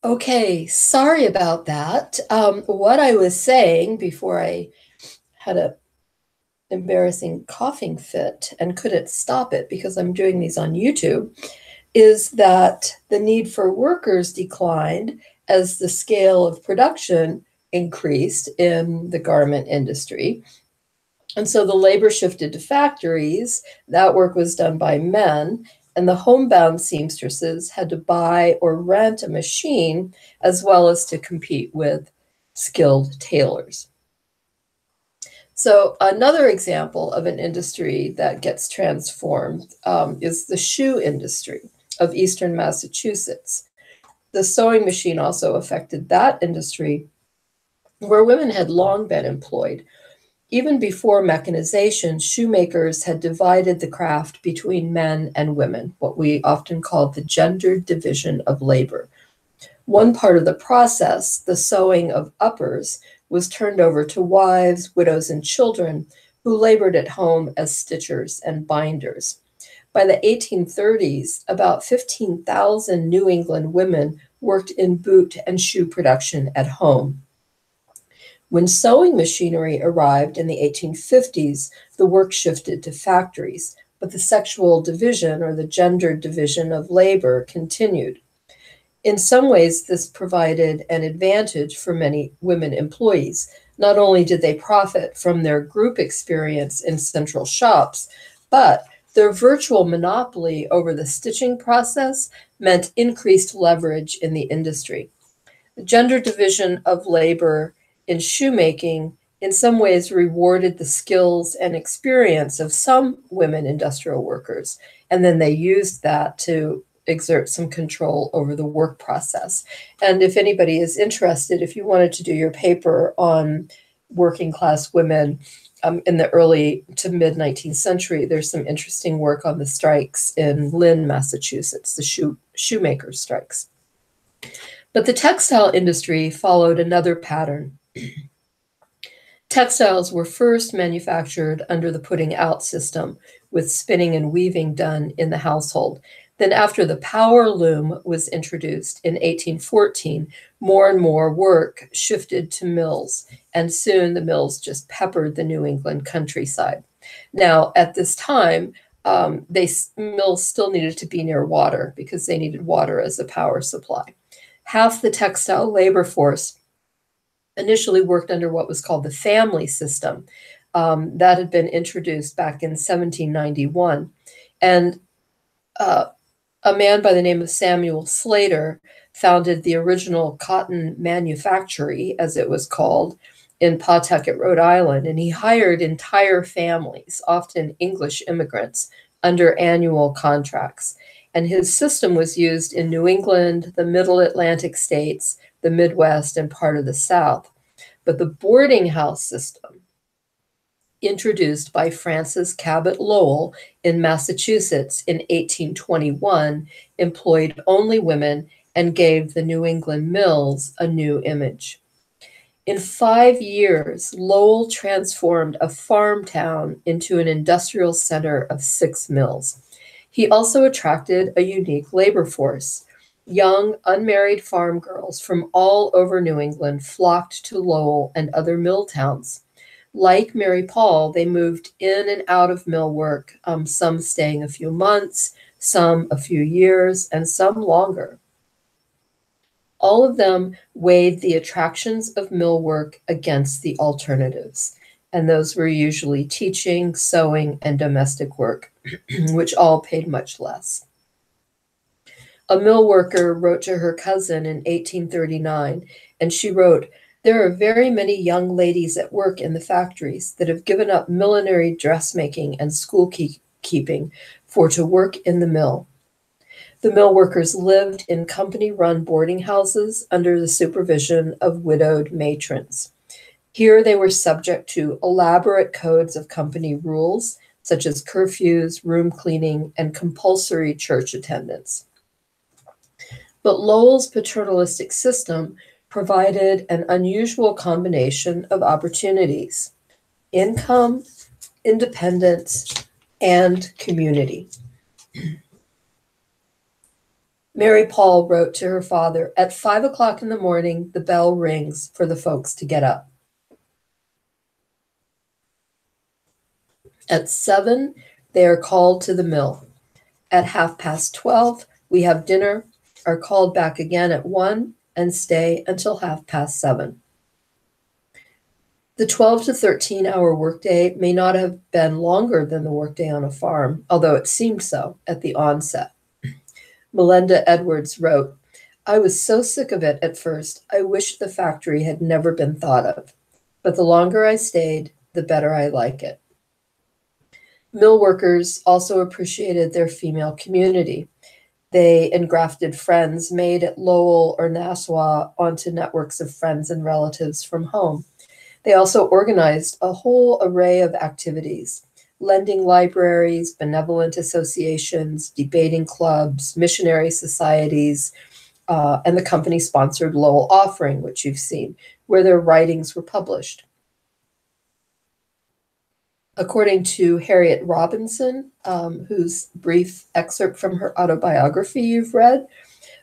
Okay, sorry about that. What I was saying before I had a embarrassing coughing fit and couldn't stop it because I'm doing these on YouTube is that the need for workers declined as the scale of production increased in the garment industry. And so the labor shifted to factories. That work was done by men, and the homebound seamstresses had to buy or rent a machine as well as to compete with skilled tailors. So another example of an industry that gets transformed is the shoe industry of Eastern Massachusetts. The sewing machine also affected that industry where women had long been employed. Even before mechanization, shoemakers had divided the craft between men and women, what we often call the gendered division of labor. One part of the process, the sewing of uppers, was turned over to wives, widows, and children who labored at home as stitchers and binders. By the 1830s, about 15,000 New England women worked in boot and shoe production at home. When sewing machinery arrived in the 1850s, the work shifted to factories, but the sexual division or the gendered division of labor continued. In some ways, this provided an advantage for many women employees. Not only did they profit from their group experience in central shops, but their virtual monopoly over the stitching process meant increased leverage in the industry. The gender division of labor in shoemaking in some ways rewarded the skills and experience of some women industrial workers, and then they used that to exert some control over the work process. And if anybody is interested, if you wanted to do your paper on working class women in the early to mid 19th century, there's some interesting work on the strikes in Lynn, Massachusetts, the shoemaker strikes. But the textile industry followed another pattern. Textiles were first manufactured under the putting out system, with spinning and weaving done in the household. Then after the power loom was introduced in 1814, more and more work shifted to mills, and soon the mills just peppered the New England countryside. Now, at this time, mills still needed to be near water because they needed water as a power supply. Half the textile labor force initially worked under what was called the family system. That had been introduced back in 1791. And a man by the name of Samuel Slater founded the original cotton manufactory, as it was called, in Pawtucket, Rhode Island. And he hired entire families, often English immigrants, under annual contracts. And his system was used in New England, the Middle Atlantic states, the Midwest, and part of the South. But the boarding house system, introduced by Francis Cabot Lowell in Massachusetts in 1821, employed only women and gave the New England mills a new image. In 5 years, Lowell transformed a farm town into an industrial center of 6 mills. He also attracted a unique labor force. Young, unmarried farm girls from all over New England flocked to Lowell and other mill towns. Like Mary Paul, they moved in and out of mill work, some staying a few months, some a few years, and some longer. All of them weighed the attractions of mill work against the alternatives, and those were usually teaching, sewing, and domestic work, which all paid much less. A mill worker wrote to her cousin in 1839, and she wrote, "There are very many young ladies at work in the factories that have given up millinery dressmaking and school keeping for to work in the mill." The mill workers lived in company-run boarding houses under the supervision of widowed matrons. Here they were subject to elaborate codes of company rules, such as curfews, room cleaning, and compulsory church attendance. But Lowell's paternalistic system provided an unusual combination of opportunities: income, independence, and community. Mary Paul wrote to her father, "At 5 o'clock in the morning, the bell rings for the folks to get up. At 7, they are called to the mill. At 12:30, we have dinner, are called back again at 1, and stay until 7:30. The 12 to 13-hour workday may not have been longer than the workday on a farm, although it seemed so at the onset." Melinda Edwards wrote, "I was so sick of it at first, I wished the factory had never been thought of. But the longer I stayed, the better I like it." Mill workers also appreciated their female community. They engrafted friends made at Lowell or Nassau onto networks of friends and relatives from home. They also organized a whole array of activities: lending libraries, benevolent associations, debating clubs, missionary societies, and the company-sponsored Lowell Offering, which you've seen, where their writings were published. According to Harriet Robinson, whose brief excerpt from her autobiography you've read,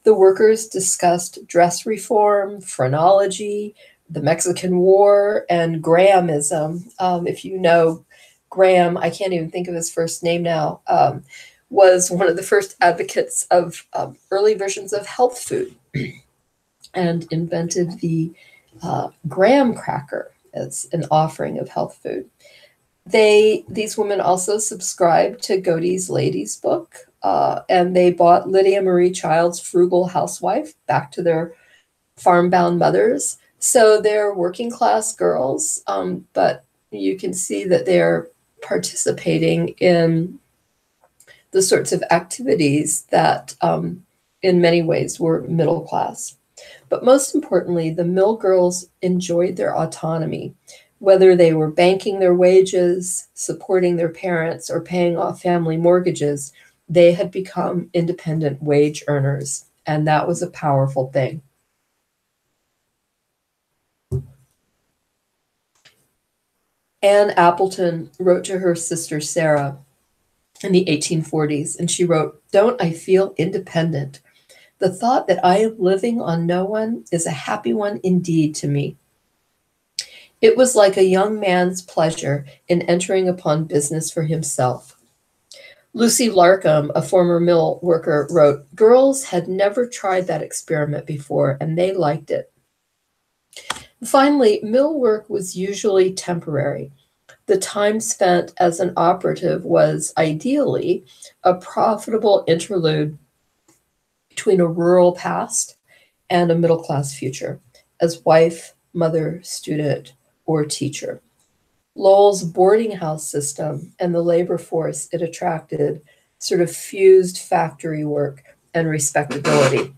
the workers discussed dress reform, phrenology, the Mexican War, and Grahamism. If you know Graham, I can't even think of his first name now, was one of the first advocates of early versions of health food and invented the graham cracker as an offering of health food. These women also subscribed to Godey's Ladies book, and they bought Lydia Marie Child's Frugal Housewife back to their farm-bound mothers. So they're working class girls, but you can see that they're participating in the sorts of activities that in many ways were middle class. But most importantly, the mill girls enjoyed their autonomy. Whether they were banking their wages, supporting their parents, or paying off family mortgages, they had become independent wage earners, and that was a powerful thing. Anne Appleton wrote to her sister Sarah in the 1840s, and she wrote, "Don't I feel independent? The thought that I am living on no one is a happy one indeed to me. It was like a young man's pleasure in entering upon business for himself." Lucy Larcom, a former mill worker, wrote, "Girls had never tried that experiment before, and they liked it." Finally, mill work was usually temporary. The time spent as an operative was ideally a profitable interlude between a rural past and a middle-class future, as wife, mother, student, or teacher. Lowell's boarding house system and the labor force it attracted sort of fused factory work and respectability.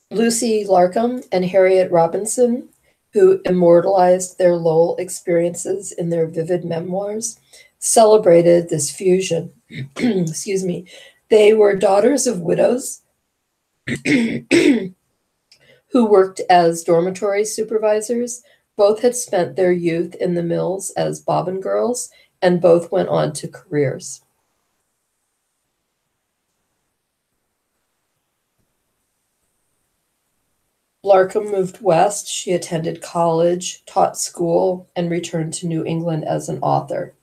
Lucy Larcom and Harriet Robinson, who immortalized their Lowell experiences in their vivid memoirs, celebrated this fusion. Excuse me. They were daughters of widows who worked as dormitory supervisors. Both had spent their youth in the mills as bobbin girls, and both went on to careers. Larcom moved west. She attended college, taught school, and returned to New England as an author.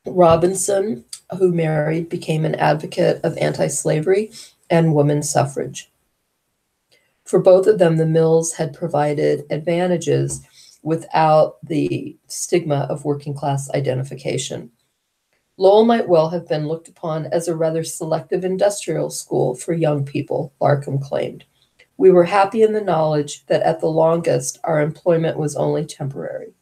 Robinson, who married, became an advocate of anti-slavery and women's suffrage. For both of them, the mills had provided advantages without the stigma of working class identification. Lowell might well have been looked upon as a rather selective industrial school for young people, Larcom claimed. "We were happy in the knowledge that at the longest our employment was only temporary."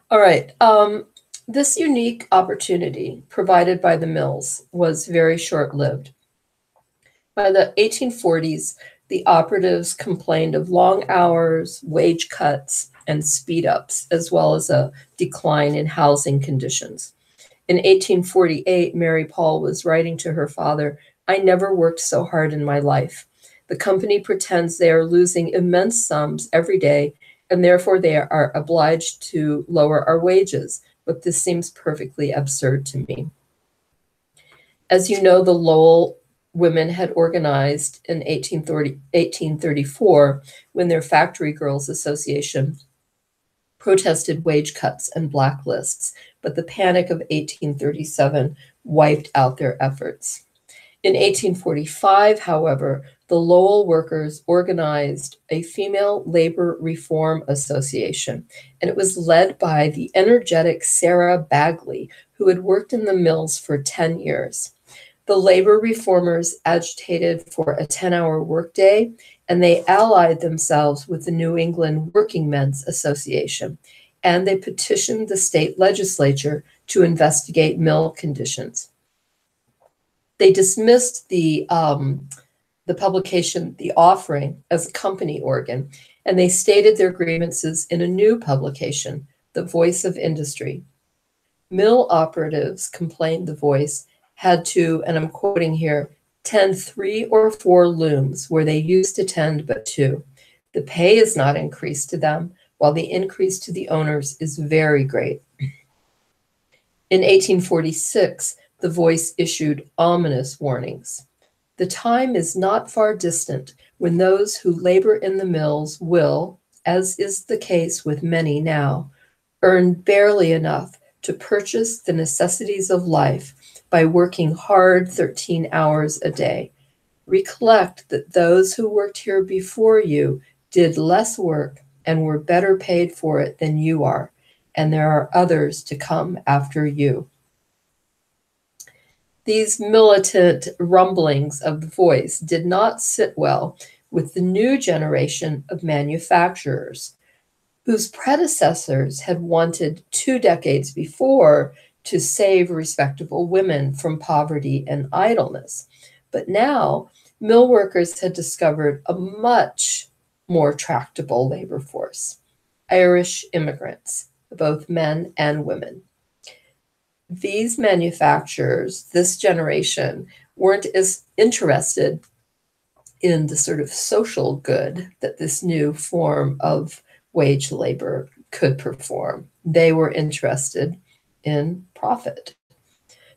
All right. This unique opportunity provided by the mills was very short-lived. By the 1840s, the operatives complained of long hours, wage cuts, and speed-ups, as well as a decline in housing conditions. In 1848, Mary Paul was writing to her father, "I never worked so hard in my life. The The company pretends they are losing immense sums every day, and therefore they are obliged to lower our wages. But this seems perfectly absurd to me. As you know, the Lowell women had organized in 1834 when their Factory Girls Association protested wage cuts and blacklists, but the Panic of 1837 wiped out their efforts. In 1845, however, the Lowell workers organized a female labor reform association, and it was led by the energetic Sarah Bagley, who had worked in the mills for 10 years. The labor reformers agitated for a 10-hour workday, and they allied themselves with the New England Working Men's Association, and they petitioned the state legislature to investigate mill conditions. They dismissed the publication, The Offering, as a company organ, and they stated their grievances in a new publication, The Voice of Industry. Mill operatives, complained The Voice, had to, and I'm quoting here, tend 3 or 4 looms where they used to tend but 2. The pay is not increased to them, while the increase to the owners is very great. In 1846, The Voice issued ominous warnings. The time is not far distant when those who labor in the mills will, as is the case with many now, earn barely enough to purchase the necessities of life by working hard 13 hours a day. Recollect that those who worked here before you did less work and were better paid for it than you are, and there are others to come after you. These militant rumblings of The Voice did not sit well with the new generation of manufacturers, whose predecessors had wanted 2 decades before to save respectable women from poverty and idleness. But now, mill workers had discovered a much more tractable labor force: Irish immigrants, both men and women. These manufacturers, this generation, weren't as interested in the sort of social good that this new form of wage labor could perform. They were interested in profit.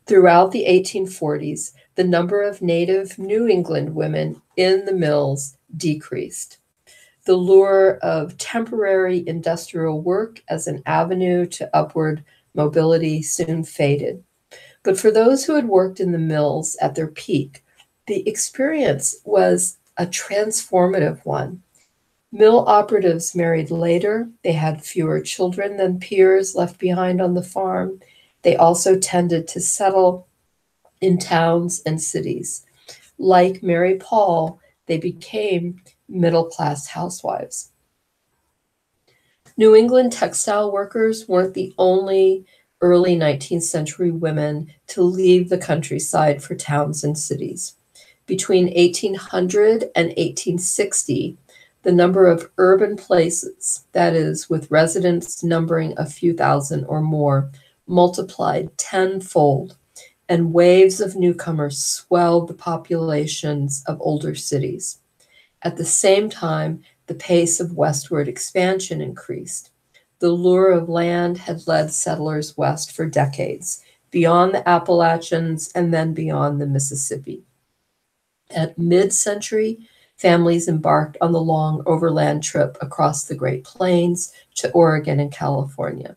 Throughout the 1840s, the number of native New England women in the mills decreased. The lure of temporary industrial work as an avenue to upward mobility soon faded. But for those who had worked in the mills at their peak, the experience was a transformative one. Mill operatives married later. They had fewer children than peers left behind on the farm. They also tended to settle in towns and cities. Like Mary Paul, they became middle-class housewives. New England textile workers weren't the only early 19th century women to leave the countryside for towns and cities. Between 1800 and 1860, the number of urban places, that is, with residents numbering a few thousand or more, multiplied tenfold, and waves of newcomers swelled the populations of older cities. At the same time, the pace of westward expansion increased. The lure of land had led settlers west for decades, beyond the Appalachians and then beyond the Mississippi. At mid-century, families embarked on the long overland trip across the Great Plains to Oregon and California.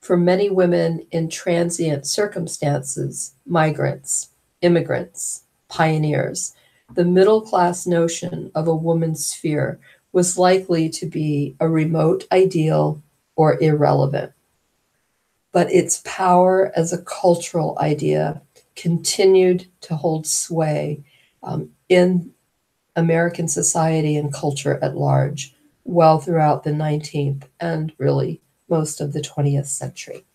For many women in transient circumstances, migrants, immigrants, pioneers, the middle-class notion of a woman's sphere was likely to be a remote ideal or irrelevant. But its power as a cultural idea continued to hold sway in American society and culture at large well throughout the 19th and really most of the 20th century.